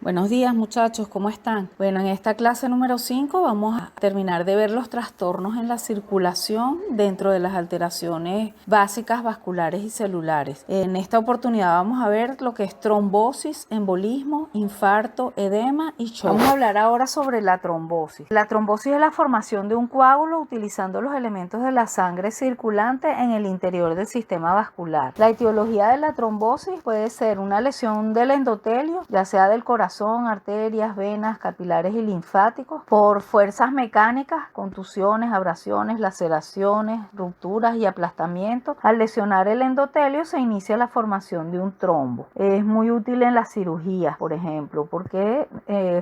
Buenos días muchachos, ¿cómo están? Bueno, en esta clase número 5 vamos a terminar de ver los trastornos en la circulación dentro de las alteraciones básicas vasculares y celulares. En esta oportunidad vamos a ver lo que es trombosis, embolismo, infarto, edema y shock. Vamos a hablar ahora sobre la trombosis. La trombosis es la formación de un coágulo utilizando los elementos de la sangre circulante en el interior del sistema vascular. La etiología de la trombosis puede ser una lesión del endotelio, ya sea del corazón, arterias, venas, capilares y linfáticos, por fuerzas mecánicas, contusiones, abrasiones, laceraciones, rupturas y aplastamientos. Al lesionar el endotelio se inicia la formación de un trombo. Es muy útil en las cirugías, por ejemplo, porque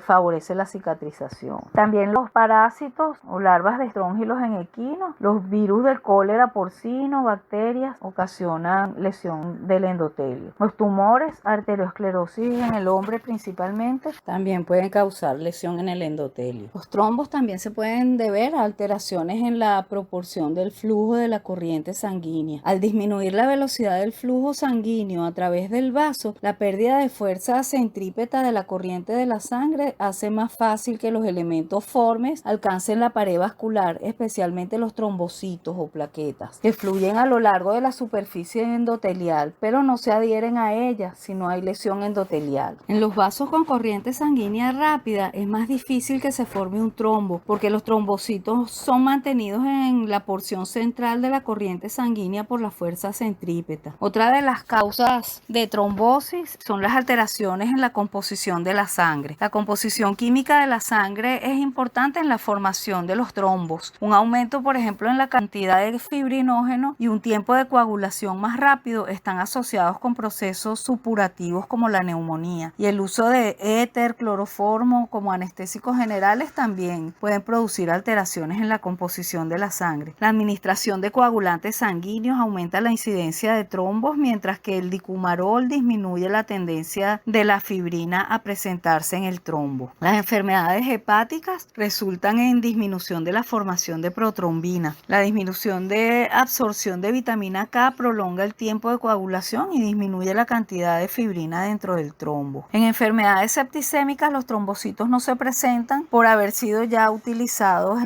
favorece la cicatrización. También los parásitos o larvas de estrongylus en equinos, los virus del cólera porcino, bacterias, ocasionan lesión del endotelio. Los tumores, arteriosclerosis en el hombre principalmente, también pueden causar lesión en el endotelio. Los trombos también se pueden deber a alteraciones en la proporción del flujo de la corriente sanguínea. Al disminuir la velocidad del flujo sanguíneo a través del vaso, la pérdida de fuerza centrípeta de la corriente de la sangre hace más fácil que los elementos formes alcancen la pared vascular, especialmente los trombocitos o plaquetas, que fluyen a lo largo de la superficie endotelial, pero no se adhieren a ella si no hay lesión endotelial. En los vasos con corriente sanguínea rápida es más difícil que se forme un trombo, porque los trombocitos son mantenidos en la porción central de la corriente sanguínea por la fuerza centrípeta. Otra de las causas de trombosis son las alteraciones en la composición de la sangre. La composición química de la sangre es importante en la formación de los trombos. Un aumento, por ejemplo, en la cantidad de fibrinógeno y un tiempo de coagulación más rápido están asociados con procesos supurativos como la neumonía, y el uso de éter, cloroformo como anestésicos generales también pueden producir alteraciones en la composición de la sangre. La administración de coagulantes sanguíneos aumenta la incidencia de trombos, mientras que el dicumarol disminuye la tendencia de la fibrina a presentarse en el trombo. Las enfermedades hepáticas resultan en disminución de la formación de protrombina. La disminución de absorción de vitamina K prolonga el tiempo de coagulación y disminuye la cantidad de fibrina dentro del trombo. En enfermedades septicémicas, los trombocitos no se presentan por haber sido ya utilizados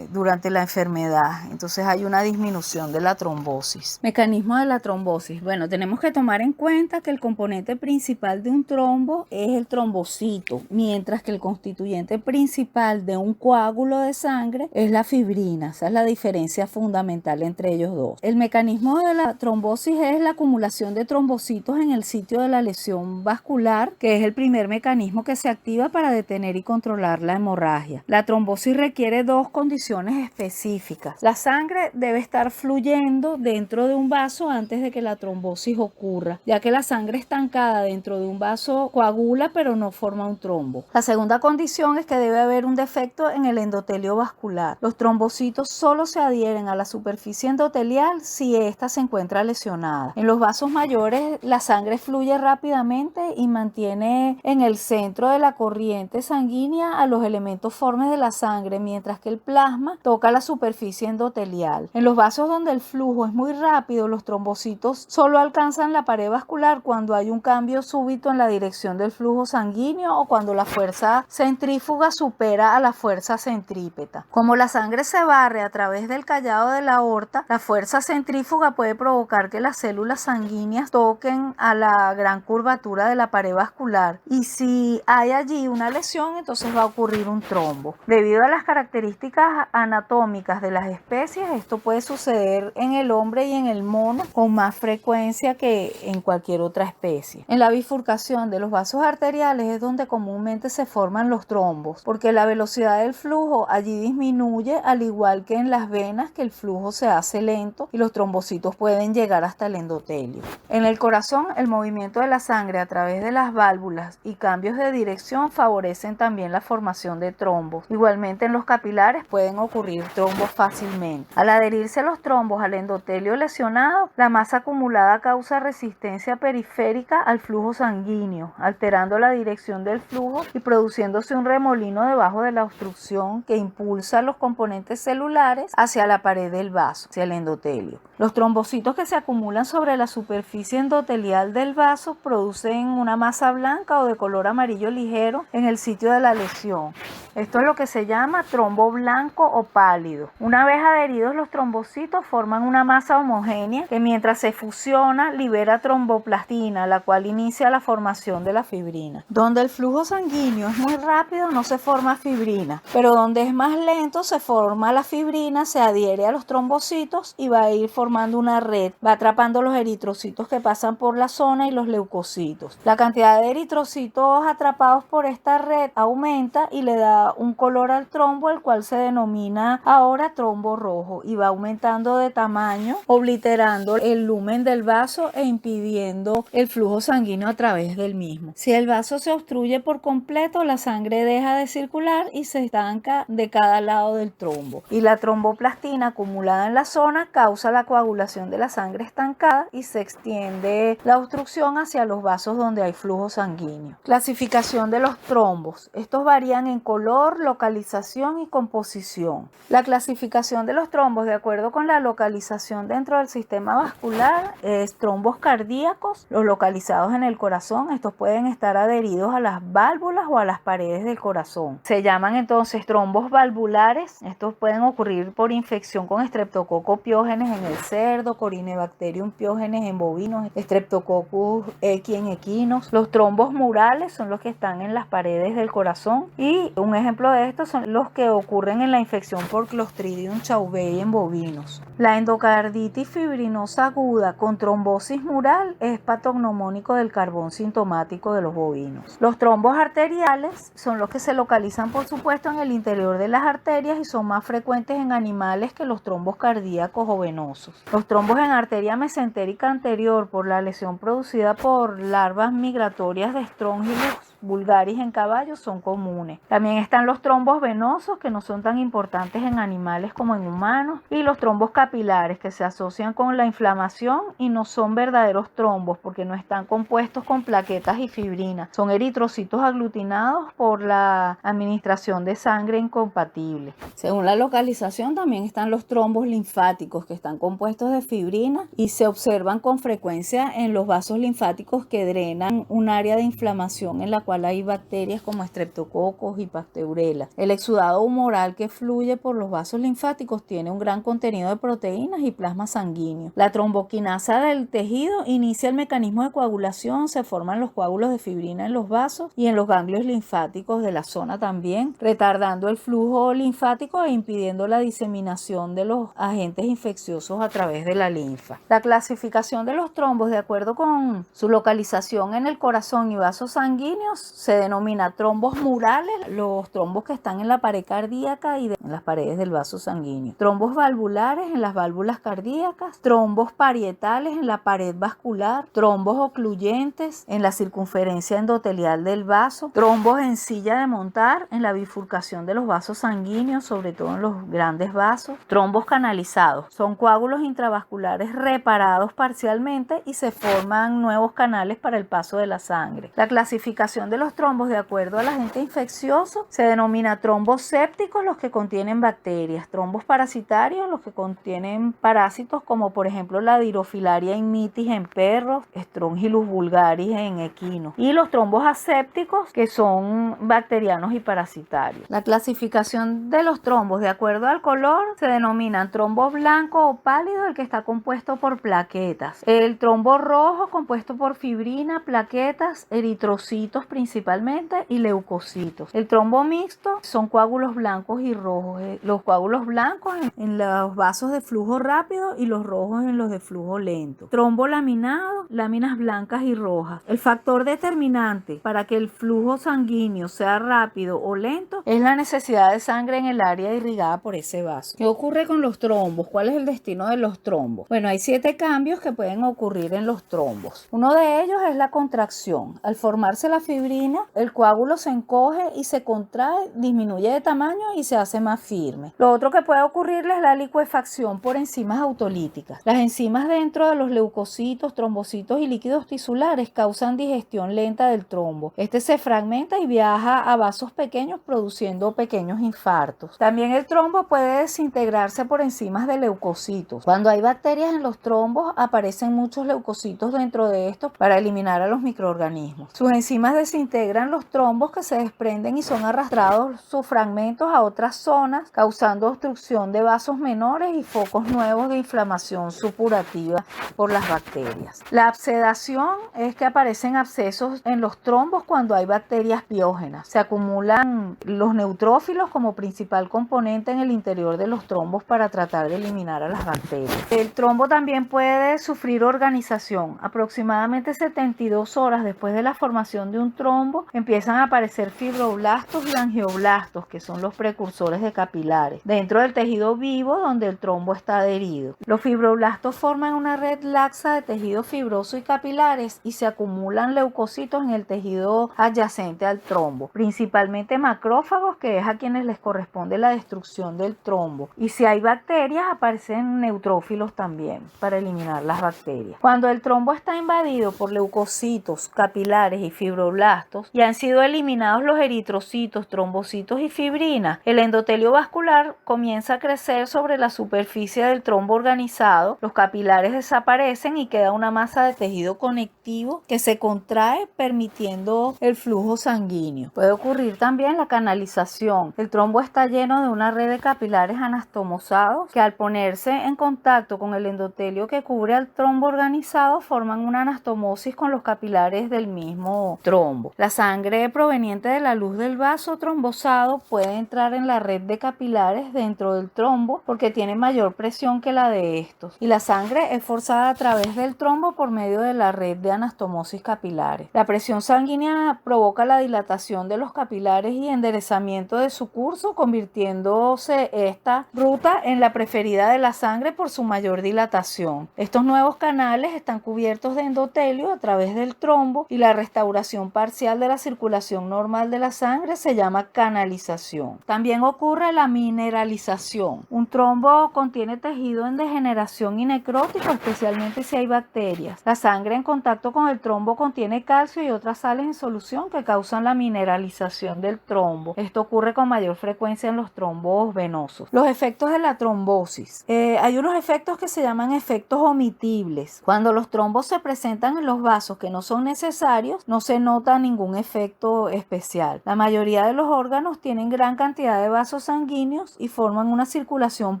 durante la enfermedad. Entonces hay una disminución de la trombosis. Mecanismo de la trombosis. Bueno, tenemos que tomar en cuenta que el componente principal de un trombo es el trombocito, mientras que el constituyente principal de un coágulo de sangre es la fibrina. Esa es la diferencia fundamental entre ellos dos. El mecanismo de la trombosis es la acumulación de trombocitos en el sitio de la lesión vascular, que es el primer mecanismo que se activa para detener y controlar la hemorragia. La trombosis requiere dos condiciones específicas. La sangre debe estar fluyendo dentro de un vaso antes de que la trombosis ocurra, ya que la sangre estancada dentro de un vaso coagula pero no forma un trombo. La segunda condición es que debe haber un defecto en el endotelio vascular. Los trombocitos solo se adhieren a la superficie endotelial si ésta se encuentra lesionada. En los vasos mayores la sangre fluye rápidamente y mantiene en el centro de la corriente sanguínea a los elementos formes de la sangre, mientras que el plasma toca la superficie endotelial. En los vasos donde el flujo es muy rápido, los trombocitos solo alcanzan la pared vascular cuando hay un cambio súbito en la dirección del flujo sanguíneo o cuando la fuerza centrífuga supera a la fuerza centrípeta. Como la sangre se barre a través del callado de la aorta, la fuerza centrífuga puede provocar que las células sanguíneas toquen a la gran curvatura de la pared vascular, y si hay allí una lesión, entonces va a ocurrir un trombo. Debido a las características anatómicas de las especies, esto puede suceder en el hombre y en el mono con más frecuencia que en cualquier otra especie. En la bifurcación de los vasos arteriales es donde comúnmente se forman los trombos, porque la velocidad del flujo allí disminuye, al igual que en las venas, que el flujo se hace lento y los trombocitos pueden llegar hasta el endotelio. En el corazón, el movimiento de la sangre a través de las válvulas y cambios de dirección favorecen también la formación de trombos. Igualmente en los capilares pueden ocurrir trombos fácilmente. Al adherirse los trombos al endotelio lesionado, la masa acumulada causa resistencia periférica al flujo sanguíneo, alterando la dirección del flujo y produciéndose un remolino debajo de la obstrucción que impulsa los componentes celulares hacia la pared del vaso, hacia el endotelio. Los trombocitos que se acumulan sobre la superficie endotelial del vaso producen una masa blanca o de color amarillo ligero en el sitio de la lesión. Esto es lo que se llama trombo blanco o pálido. Una vez adheridos los trombocitos forman una masa homogénea que mientras se fusiona libera tromboplastina, la cual inicia la formación de la fibrina. Donde el flujo sanguíneo es muy rápido no se forma fibrina, pero donde es más lento se forma la fibrina, se adhiere a los trombocitos y va a ir formando una red, va atrapando los eritrocitos que pasan por la zona y los leucocitos. La cantidad de eritrocitos atrapados por esta red aumenta y le da un color al trombo, el cual se denomina ahora trombo rojo, y va aumentando de tamaño, obliterando el lumen del vaso e impidiendo el flujo sanguíneo a través del mismo. Si el vaso se obstruye por completo, la sangre deja de circular y se estanca de cada lado del trombo, y la tromboplastina acumulada en la zona causa la coagulación de la sangre estancada y se extiende la obstrucción hacia los vasos donde hay flujo sanguíneo. Clasificación de los trombos. Estos varían en color, localización y composición. La clasificación de los trombos de acuerdo con la localización dentro del sistema vascular es trombos cardíacos, los localizados en el corazón. Estos pueden estar adheridos a las válvulas o a las paredes del corazón. Se llaman entonces trombos valvulares. Estos pueden ocurrir por infección con Streptococcus piógenes en el cerdo, Corynebacterium piógenes en bovinos, Streptococcus equi en equinos. Los trombos murales son los que están en las paredes del corazón, y un ejemplo de estos son los que ocurren en la infección por Clostridium chauvei en bovinos. La endocarditis fibrinosa aguda con trombosis mural es patognomónico del carbón sintomático de los bovinos. Los trombos arteriales son los que se localizan, por supuesto, en el interior de las arterias y son más frecuentes en animales que los trombos cardíacos o venosos. Los trombos en arteria mesentérica anterior por la lesión producida por larvas migratorias de Strongylos vulgaris en caballos son comunes. También están los trombos venosos, que no son tan importantes en animales como en humanos, y los trombos capilares, que se asocian con la inflamación y no son verdaderos trombos porque no están compuestos con plaquetas y fibrina. Son eritrocitos aglutinados por la administración de sangre incompatible. Según la localización también están los trombos linfáticos, que están compuestos de fibrina y se observan con frecuencia en los vasos linfáticos que drenan un área de inflamación en la cual hay bacterias como Streptococcus y Pasteurella. El exudado humoral que fluye por los vasos linfáticos tiene un gran contenido de proteínas y plasma sanguíneo. La tromboquinasa del tejido inicia el mecanismo de coagulación, se forman los coágulos de fibrina en los vasos y en los ganglios linfáticos de la zona también, retardando el flujo linfático e impidiendo la diseminación de los agentes infecciosos a través de la linfa. La clasificación de los trombos de acuerdo con su localización en el corazón y vasos sanguíneos se denomina trombos murales, los trombos que están en la pared cardíaca y en las paredes del vaso sanguíneo. Trombos valvulares en las válvulas cardíacas, trombos parietales en la pared vascular, trombos ocluyentes en la circunferencia endotelial del vaso, trombos en silla de montar en la bifurcación de los vasos sanguíneos, sobre todo en los grandes vasos, trombos canalizados. Son coágulos intravasculares reparados parcialmente y se forman nuevos canales para el paso de la sangre. La clasificación de los trombos de acuerdo al agente infeccioso se denomina trombos sépticos, los que contienen bacterias, trombos parasitarios, los que contienen parásitos como por ejemplo la Dirofilaria immitis en perros, Strongylos vulgaris en equinos, y los trombos asépticos, que son bacterianos y parasitarios. La clasificación de los trombos de acuerdo al color se denominan trombo blanco o pálido, el que está compuesto por plaquetas, el trombo rojo compuesto por fibrina, plaquetas, eritrocitos principalmente y leucocitos. El trombo mixto son coágulos blancos y rojos. Los coágulos blancos en los vasos de flujo rápido y los rojos en los de flujo lento. Trombo laminado, láminas blancas y rojas. El factor determinante para que el flujo sanguíneo sea rápido o lento es la necesidad de sangre en el área irrigada por ese vaso. ¿Qué ocurre con los trombos? ¿Cuál es el destino de los trombos? Bueno, hay 7 cambios que pueden ocurrir en los trombos. Uno de ellos es la contracción. Al formarse la fibrina, el coágulo se encoge y se contrae, disminuye de tamaño y se hace más firme. Lo otro que puede ocurrirle es la licuefacción por enzimas autolíticas. Las enzimas dentro de los leucocitos, trombocitos y líquidos tisulares causan digestión lenta del trombo. Este se fragmenta y viaja a vasos pequeños produciendo pequeños infartos. También el trombo puede desintegrarse por enzimas de leucocitos. Cuando hay bacterias en los trombos aparecen muchos leucocitos dentro de estos para eliminar a los microorganismos. Sus enzimas desintegran los trombos que se desprenden y son arrastrados sus fragmentos a otras zonas, causando obstrucción de vasos menores y focos nuevos de inflamación supurativa por las bacterias. La abscedación es que aparecen abscesos en los trombos cuando hay bacterias piógenas. Se acumulan los neutrófilos como principal componente en el interior de los trombos para tratar de eliminar a las bacterias. El trombo también puede sufrir organización. Aproximadamente 72 horas después de la formación de un trombo empiezan a aparecer fibroblastos y angioblastos, que son los precursores de capilares, dentro del tejido vivo donde el trombo está adherido. Los fibroblastos forman una red laxa de tejido fibroso y capilares y se acumulan leucocitos en el tejido adyacente al trombo, principalmente macrófagos, que es a quienes les corresponde la destrucción del trombo. Y si hay bacterias, aparecen neutrófilos también para eliminar las bacterias. Cuando el trombo está invadido por leucocitos, capilares y fibroblastos y han sido eliminados los eritrocitos, trombocitos y fibrina, el endotelio vascular comienza a crecer sobre la superficie del trombo organizado, los capilares desaparecen y queda una masa de tejido conectivo que se contrae permitiendo el flujo sanguíneo. Puede ocurrir también la canalización. El trombo está lleno de una red de capilares anastomosados que al ponerse en contacto con el endotelio que cubre al trombo organizado forman una anastomosis con los capilares del mismo trombo. La sangre proveniente de la luz del vaso trombosado puede entrar en la red de capilares dentro del trombo porque tiene mayor presión que la de estos, y la sangre es forzada a través del trombo por medio de la red de anastomosis capilares. La presión sanguínea provoca la dilatación de los capilares y enderezamiento de su curso, convirtiéndose esta ruta en la preferida de la sangre por su mayor dilatación. Estos nuevos canales están cubiertos de endotelio a través del trombo y la restauración parcial de la circulación normal de la sangre se llama canalización. También ocurre la mineralización. Un trombo contiene tejido en degeneración y necrótico, especialmente si hay bacterias. La sangre en contacto con el trombo contiene calcio y otras sales en solución que causan la mineralización del trombo. Esto ocurre con mayor frecuencia en los trombos venosos. Los efectos de la trombosis. Hay unos efectos que se llaman efectos omitibles. Cuando los trombos se presentan en los vasos que no son necesarios, no se nota ningún efecto especial. La mayoría de los órganos tienen gran cantidad de vasos sanguíneos y forman una circulación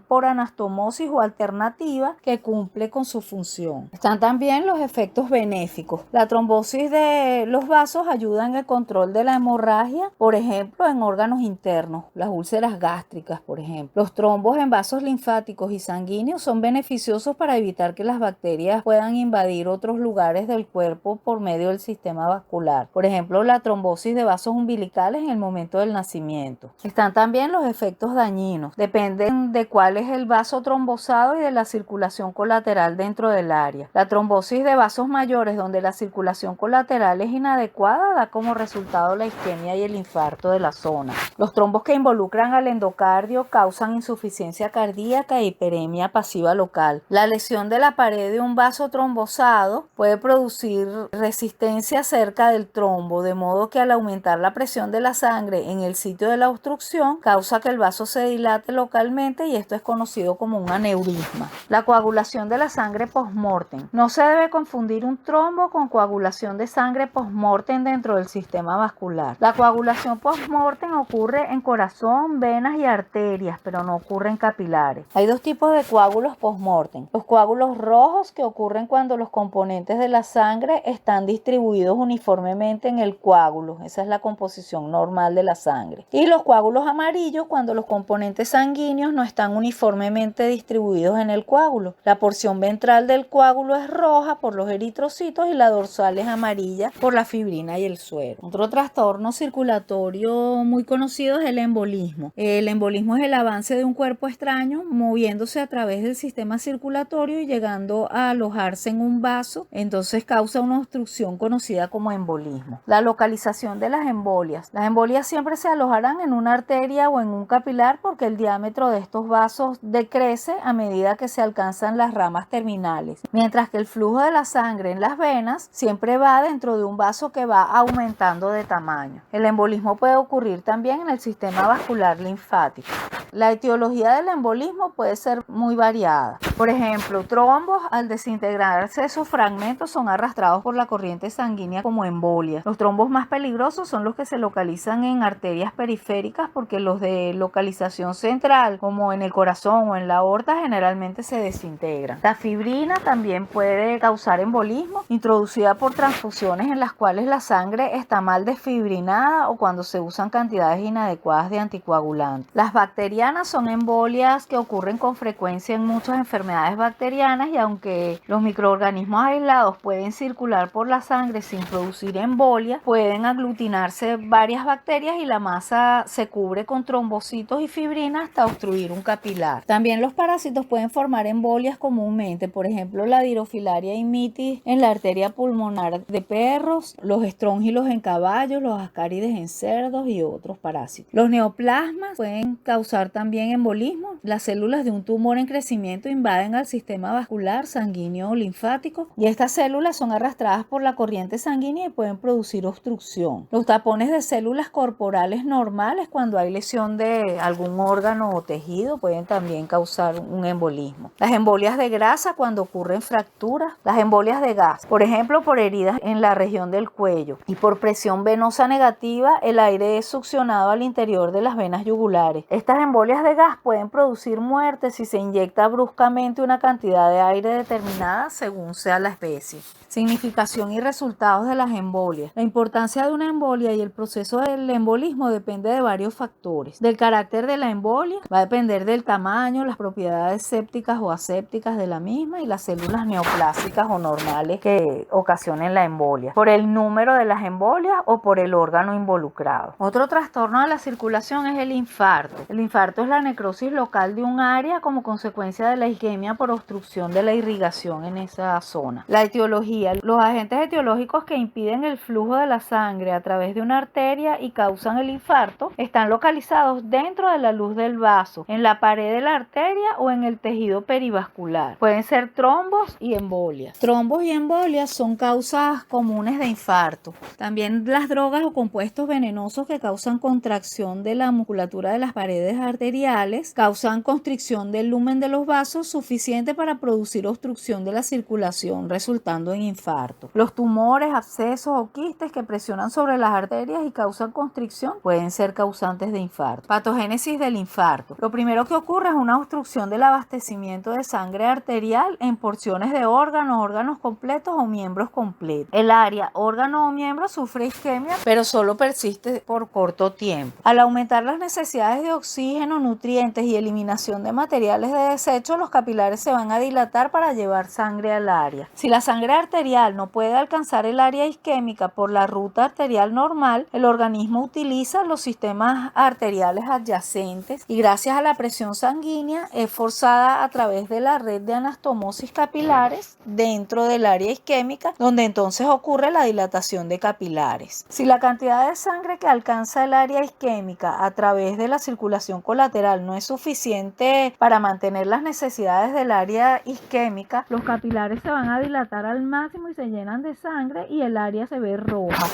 por anastomosis o alternativa que cumple con su función. Están también los efectos benéficos. La trombosis de los vasos ayuda en el control de la hemorragia, por ejemplo, en órganos internos, las úlceras gástricas, por ejemplo. Los trombos en vasos linfáticos y sanguíneos son beneficiosos para evitar que las bacterias puedan invadir otros lugares del cuerpo por medio del sistema vascular. Por ejemplo, la trombosis de vasos umbilicales en el momento del nacimiento. Están también los efectos dañinos. Dependen de cuál es el vaso trombosado y de la circulación colateral dentro del área. La trombosis de vasos mayores, donde la circulación colateral es inadecuada, da como resultado la isquemia y el infarto de la zona. Los trombos que involucran al endocardio causan insuficiencia cardíaca e hiperemia pasiva local. La lesión de la pared de un vaso trombosado puede producir resistencia cerca del trombo, de modo que al aumentar la presión de la sangre en el sitio de la obstrucción, causa que el vaso se dilate localmente y esto es conocido como un aneurisma. La coagulación de la sangre post-mortem. No se debe confundir un trombo con coagulación de sangre post-mortem dentro del sistema vascular. La coagulación post-mortem ocurre en corazón, venas y arterias, pero no ocurre en capilares. Hay dos tipos de coágulos post-mortem. Los coágulos rojos, que ocurren cuando los componentes de la sangre están distribuidos uniformemente en el coágulo. Esa es la composición normal de la sangre. Y los coágulos amarillos, cuando los componentes sanguíneos no están uniformemente distribuidos en el coágulo. La porción ventral del coágulo es roja por los eritrocitos y la dorsal es amarilla por la fibrina y el suero. Otro trastorno circulatorio muy conocido es el embolismo. El embolismo es el avance de un cuerpo extraño moviéndose a través del sistema circulatorio y llegando a alojarse en un vaso, entonces causa una obstrucción conocida como embolismo. La localización de las embolias. Las embolias siempre se alojarán en una arteria o en un capilar porque el diámetro de estos vasos decrece a medida que se alcanzan las ramas terminales, mientras que el flujo de la sangre en las venas siempre va dentro de un vaso que va aumentando de tamaño. El embolismo puede ocurrir también en el sistema vascular linfático. La etiología del embolismo puede ser muy variada. Por ejemplo, trombos, al desintegrarse sus fragmentos, son arrastrados por la corriente sanguínea como embolias. Los trombos más peligrosos son los que se localizan en arterias periféricas, porque los de localización central, como en el corazón o en la aorta, generalmente se desintegran. La fibrina también puede causar embolismo, introducida por transfusiones en las cuales la sangre está mal desfibrinada o cuando se usan cantidades inadecuadas de anticoagulantes. Las bacterianas son embolias que ocurren con frecuencia en muchas enfermedades bacterianas, y aunque los microorganismos aislados pueden circular por la sangre sin producir embolia, pueden aglutinarse varias bacterias y la masa se cubre con trombocitos y fibrina hasta obstruir un capilar. También los parásitos pueden formar embolias comúnmente, por ejemplo la Dirofilaria immitis en la arteria pulmonar de perros, los estróngilos en caballos, los ascárides en cerdos y otros parásitos. Los neoplasmas pueden causar también embolismo. Las células de un tumor en crecimiento invaden al sistema vascular, sanguíneo o linfático, y estas células son arrastradas por la corriente sanguínea y pueden producir obstrucción. Los tapones de células corporales normales, cuando hay lesión de algún órgano o tejido, pueden también causar un embolismo. Las embolias de grasa, cuando ocurren fracturas. Las embolias de gas, por ejemplo, por heridas en la región del cuello, y por presión venosa negativa, el aire es succionado al interior de las venas yugulares. Estas embolias de gas pueden producir muerte si se inyecta bruscamente una cantidad de aire determinada según sea la especie. Significación y resultados de las embolias. La importancia de una embolia y el proceso del embolismo depende de varios factores. Del carácter de la embolia va a depender del tamaño, las propiedades sépticas o asépticas de la misma y las células neoplásicas o normales que ocasionen la embolia, por el número de las embolias o por el órgano involucrado. Otro trastorno de la circulación es el infarto. El infarto es la necrosis local de un área como consecuencia de la isquemia por obstrucción de la irrigación en esa zona. La etiología. Los agentes etiológicos que impiden el flujo de la sangre a través de una arteria y causan el infarto están localizados dentro de la luz del vaso, en la pared de la arteria o en el tejido perivascular. Pueden ser trombos y embolias. Trombos y embolias son causas comunes de infarto. También las drogas o compuestos venenosos que causan contracción de la musculatura de las paredes arteriales causan constricción del lumen de los vasos suficiente para producir obstrucción de la circulación, resultando en infarto. Los tumores, abscesos o quistes que presionan sobre las arterias y causan constricción pueden ser causantes de infarto. Patogénesis del infarto. Lo primero que ocurre es una obstrucción del abastecimiento de sangre arterial en porciones de órganos completos o miembros completos. El área órgano o miembro sufre isquemia, pero solo persiste por corto tiempo. Al aumentar las necesidades de oxígeno, nutrientes y eliminación de materiales de desecho, los capilares se van a dilatar para llevar sangre al área. Si la sangre arterial no puede alcanzar el área isquémica por la ruta arterial normal, el organismo utiliza los sistemas arteriales adyacentes y gracias a la presión sanguínea es forzada a través de la red de anastomosis capilares dentro del área isquémica, donde entonces ocurre la dilatación de capilares. Si la cantidad de sangre que alcanza el área isquémica a través de la circulación colateral no es suficiente para mantener las necesidades del área isquémica, los capilares se van a dilatar al máximo y se llenan de sangre y el área se ve roja,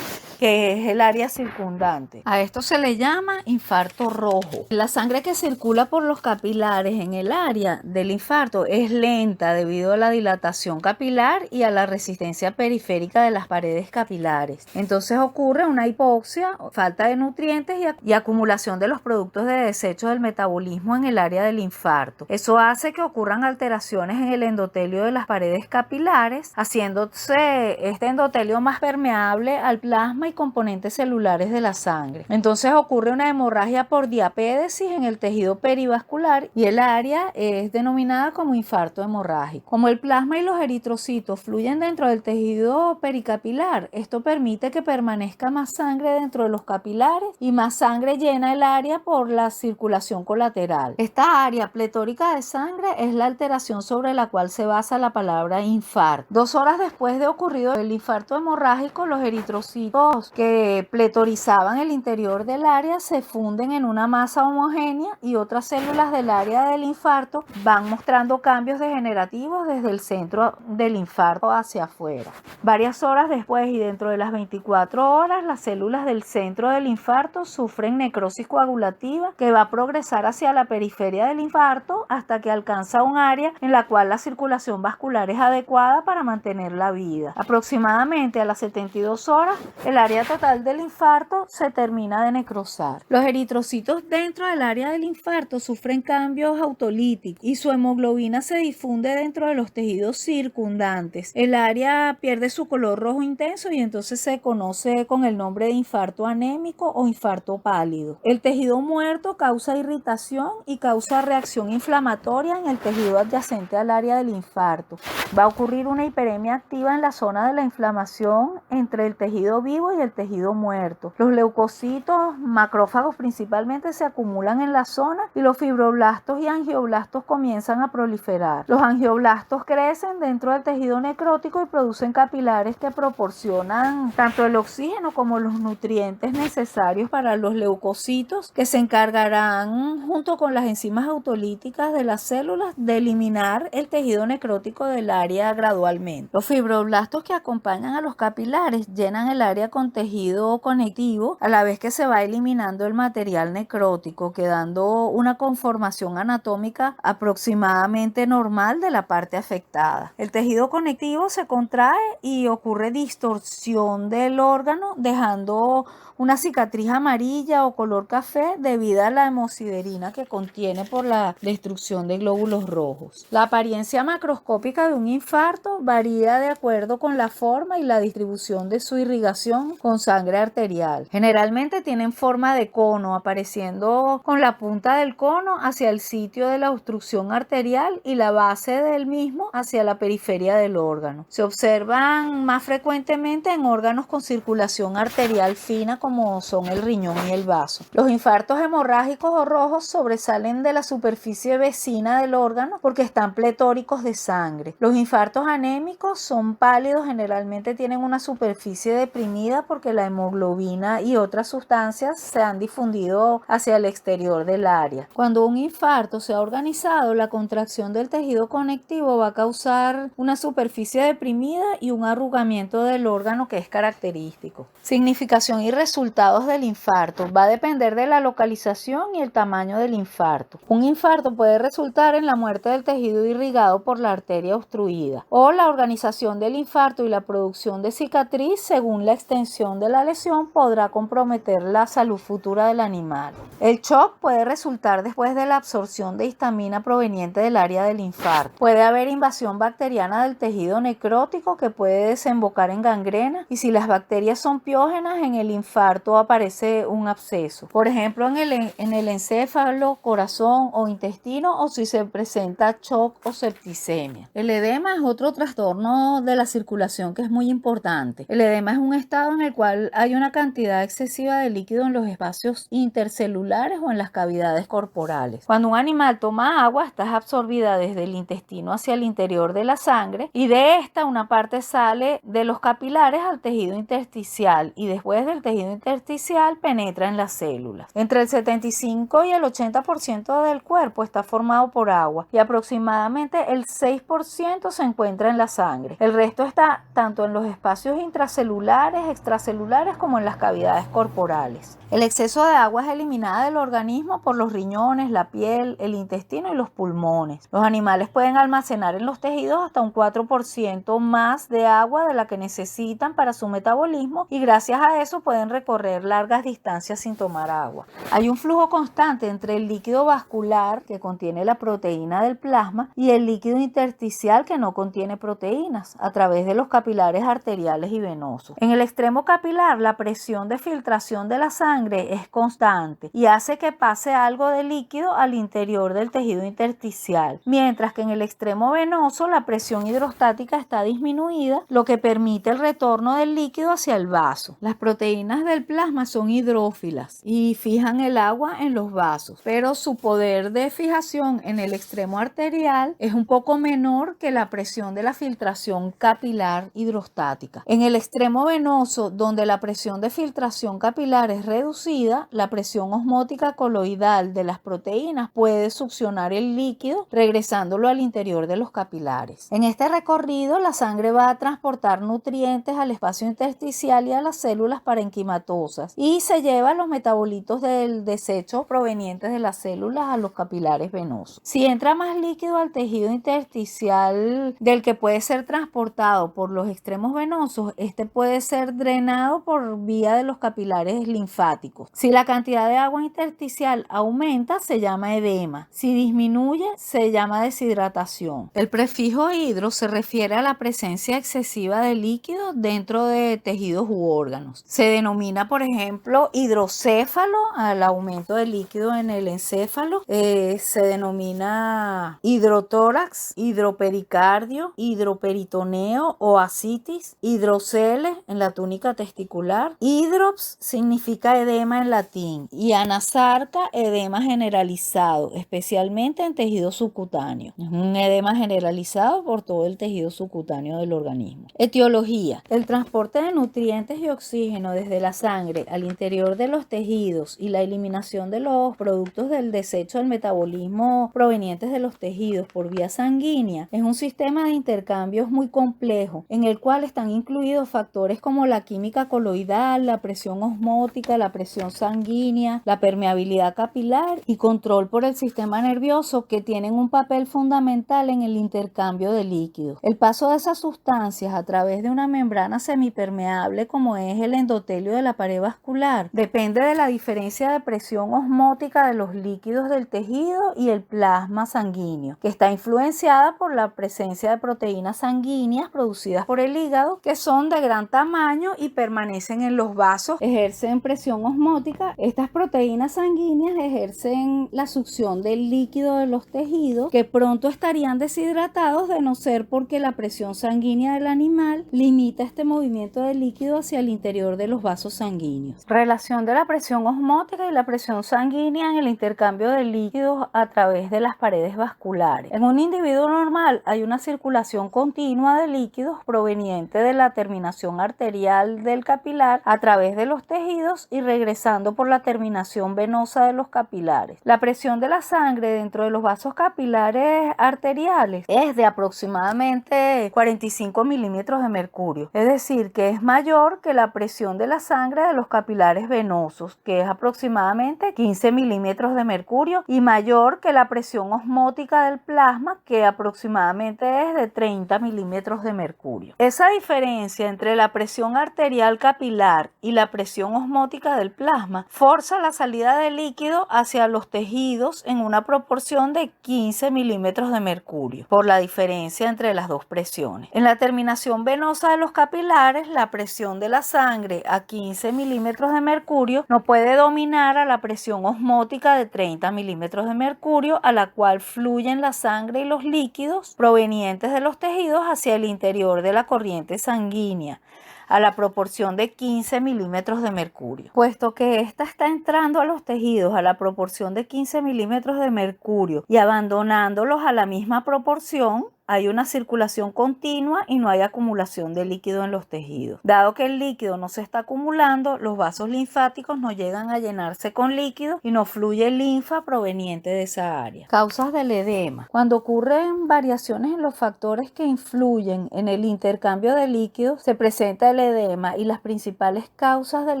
que es el área circundante. A esto se le llama infarto rojo. La sangre que circula por los capilares en el área del infarto es lenta debido a la dilatación capilar y a la resistencia periférica de las paredes capilares. Entonces ocurre una hipoxia, falta de nutrientes y acumulación de los productos de desecho del metabolismo en el área del infarto. Eso hace que ocurran alteraciones en el endotelio de las paredes capilares, haciéndose este endotelio más permeable al plasma y componentes celulares de la sangre. Entonces ocurre una hemorragia por diapédesis en el tejido perivascular y el área es denominada como infarto hemorrágico. Como el plasma y los eritrocitos fluyen dentro del tejido pericapilar, esto permite que permanezca más sangre dentro de los capilares y más sangre llena el área por la circulación colateral. Esta área pletórica de sangre es la alteración sobre la cual se basa la palabra infarto. 2 horas después de ocurrido el infarto hemorrágico, los eritrocitos líquidos que pletorizaban el interior del área se funden en una masa homogénea y otras células del área del infarto van mostrando cambios degenerativos desde el centro del infarto hacia afuera. Varias horas después y dentro de las 24 horas, las células del centro del infarto sufren necrosis coagulativa que va a progresar hacia la periferia del infarto hasta que alcanza un área en la cual la circulación vascular es adecuada para mantener la vida. Aproximadamente a las 72 horas, el área total del infarto se termina de necrosar. Los eritrocitos dentro del área del infarto sufren cambios autolíticos y su hemoglobina se difunde dentro de los tejidos circundantes. El área pierde su color rojo intenso y entonces se conoce con el nombre de infarto anémico o infarto pálido. El tejido muerto causa irritación y causa reacción inflamatoria en el tejido adyacente al área del infarto. Va a ocurrir una hiperemia activa en la zona de la inflamación entre el tejido vivo y el tejido muerto. Los leucocitos, macrófagos principalmente, se acumulan en la zona y los fibroblastos y angioblastos comienzan a proliferar. Los angioblastos crecen dentro del tejido necrótico y producen capilares que proporcionan tanto el oxígeno como los nutrientes necesarios para los leucocitos, que se encargarán junto con las enzimas autolíticas de las células de eliminar el tejido necrótico del área gradualmente. Los fibroblastos que acompañan a los capilares llenan el área con tejido conectivo a la vez que se va eliminando el material necrótico, quedando una conformación anatómica aproximadamente normal de la parte afectada. El tejido conectivo se contrae y ocurre distorsión del órgano, dejando una cicatriz amarilla o color café debido a la hemosiderina que contiene por la destrucción de glóbulos rojos. La apariencia macroscópica de un infarto varía de acuerdo con la forma y la distribución de su irrigación con sangre arterial. Generalmente tienen forma de cono, apareciendo con la punta del cono hacia el sitio de la obstrucción arterial y la base del mismo hacia la periferia del órgano. Se observan más frecuentemente en órganos con circulación arterial fina como son el riñón y el vaso. Los infartos hemorrágicos o rojos sobresalen de la superficie vecina del órgano porque están pletóricos de sangre. Los infartos anémicos son pálidos, generalmente tienen una superficie deprimida porque la hemoglobina y otras sustancias se han difundido hacia el exterior del área. Cuando un infarto se ha organizado, la contracción del tejido conectivo va a causar una superficie deprimida y un arrugamiento del órgano que es característico. Significación y resultados del infarto. Va a depender de la localización y el tamaño del infarto. Un infarto puede resultar en la muerte del tejido irrigado por la arteria obstruida o la organización del infarto y la producción de cicatriz según la extensión de la lesión podrá comprometer la salud futura del animal. El shock puede resultar después de la absorción de histamina proveniente del área del infarto. Puede haber invasión bacteriana del tejido necrótico que puede desembocar en gangrena y si las bacterias son piógenas en el infarto aparece un absceso. Por ejemplo, en el encéfalo, corazón o intestino o si se presenta shock o septicemia. El edema es otro trastorno de la circulación que es muy importante. El edema es un estado en el cual hay una cantidad excesiva de líquido en los espacios intercelulares o en las cavidades corporales. Cuando un animal toma agua, esta es absorbida desde el intestino hacia el interior de la sangre y de esta una parte sale de los capilares al tejido intersticial y después del tejido intersticial penetra en las células. Entre el 75 y el 80% del cuerpo está formado por agua y aproximadamente el 6% se encuentra en la sangre. El resto está tanto en los espacios intracelulares, extracelulares como en las cavidades corporales. El exceso de agua es eliminada del organismo por los riñones, la piel, el intestino y los pulmones. Los animales pueden almacenar en los tejidos hasta un 4% más de agua de la que necesitan para su metabolismo y gracias a eso pueden recorrer largas distancias sin tomar agua. Hay un flujo constante entre el líquido vascular que contiene la proteína del plasma y el líquido intersticial que no contiene proteínas a través de los capilares arteriales y venosos. En el extremo capilar, la presión de filtración de la sangre es constante y hace que pase algo de líquido al interior del tejido intersticial, mientras que en el extremo venoso la presión hidrostática está disminuida, lo que permite el retorno del líquido hacia el vaso. Las proteínas del plasma son hidrófilas y fijan el agua en los vasos, pero su poder de fijación en el extremo arterial es un poco menor que la presión de la filtración capilar hidrostática. En el extremo venoso caso donde la presión de filtración capilar es reducida, la presión osmótica coloidal de las proteínas puede succionar el líquido, regresándolo al interior de los capilares. En este recorrido, la sangre va a transportar nutrientes al espacio intersticial y a las células parenquimatosas y se lleva los metabolitos del desecho provenientes de las células a los capilares venosos. Si entra más líquido al tejido intersticial del que puede ser transportado por los extremos venosos, este puede ser drenado por vía de los capilares linfáticos. Si la cantidad de agua intersticial aumenta, se llama edema. Si disminuye, se llama deshidratación. El prefijo hidro se refiere a la presencia excesiva de líquido dentro de tejidos u órganos. Se denomina, por ejemplo, hidrocéfalo al aumento de líquido en el encéfalo. Se denomina hidrotórax, hidropericardio, hidroperitoneo o ascitis, hidrocele en la túnica testicular. Hidrops significa edema en latín y anasarca, edema generalizado, especialmente en tejido subcutáneo. Es un edema generalizado por todo el tejido subcutáneo del organismo. Etiología. El transporte de nutrientes y oxígeno desde la sangre al interior de los tejidos y la eliminación de los productos del desecho del metabolismo provenientes de los tejidos por vía sanguínea es un sistema de intercambios muy complejo en el cual están incluidos factores como la química coloidal, la presión osmótica, la presión sanguínea, la permeabilidad capilar y control por el sistema nervioso, que tienen un papel fundamental en el intercambio de líquidos. El paso de esas sustancias a través de una membrana semipermeable como es el endotelio de la pared vascular depende de la diferencia de presión osmótica de los líquidos del tejido y el plasma sanguíneo, que está influenciada por la presencia de proteínas sanguíneas producidas por el hígado, que son de gran tamaño y permanecen en los vasos, ejercen presión osmótica. Estas proteínas sanguíneas ejercen la succión del líquido de los tejidos, que pronto estarían deshidratados de no ser porque la presión sanguínea del animal limita este movimiento de líquido hacia el interior de los vasos sanguíneos. Relación de la presión osmótica y la presión sanguínea en el intercambio de líquidos a través de las paredes vasculares. En un individuo normal hay una circulación continua de líquidos proveniente de la terminación arterial del capilar a través de los tejidos y regresando por la terminación venosa de los capilares. La presión de la sangre dentro de los vasos capilares arteriales es de aproximadamente 45 milímetros de mercurio, es decir, que es mayor que la presión de la sangre de los capilares venosos, que es aproximadamente 15 milímetros de mercurio, y mayor que la presión osmótica del plasma, que aproximadamente es de 30 milímetros de mercurio. Esa diferencia entre la presión arterial capilar y la presión osmótica del plasma forza la salida de líquido hacia los tejidos en una proporción de 15 milímetros de mercurio, por la diferencia entre las dos presiones. En la terminación venosa de los capilares, la presión de la sangre a 15 milímetros de mercurio no puede dominar a la presión osmótica de 30 milímetros de mercurio, a la cual fluyen la sangre y los líquidos provenientes de los tejidos hacia el interior de la corriente sanguínea, a la proporción de 15 milímetros de mercurio. Puesto que ésta está entrando a los tejidos a la proporción de 15 milímetros de mercurio y abandonándolos a la misma proporción, hay una circulación continua y no hay acumulación de líquido en los tejidos. Dado que el líquido no se está acumulando, los vasos linfáticos no llegan a llenarse con líquido y no fluye linfa proveniente de esa área. Causas del edema. Cuando ocurren variaciones en los factores que influyen en el intercambio de líquidos, se presenta el edema, y las principales causas del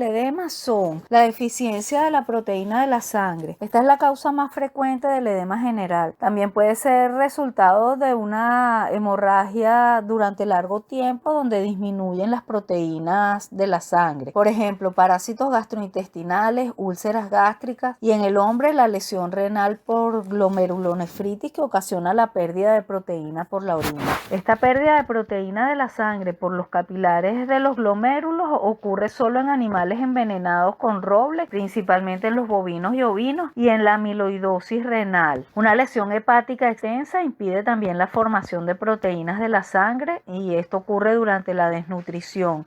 edema son la deficiencia de la proteína de la sangre. Esta es la causa más frecuente del edema general. También puede ser resultado de una hemorragia durante largo tiempo donde disminuyen las proteínas de la sangre. Por ejemplo, parásitos gastrointestinales, úlceras gástricas, y en el hombre la lesión renal por glomerulonefritis, que ocasiona la pérdida de proteína por la orina. Esta pérdida de proteína de la sangre por los capilares de los glomérulos ocurre solo en animales envenenados con roble, principalmente en los bovinos y ovinos, y en la amiloidosis renal. Una lesión hepática extensa impide también la formación formación de proteínas de la sangre y esto ocurre durante la desnutrición.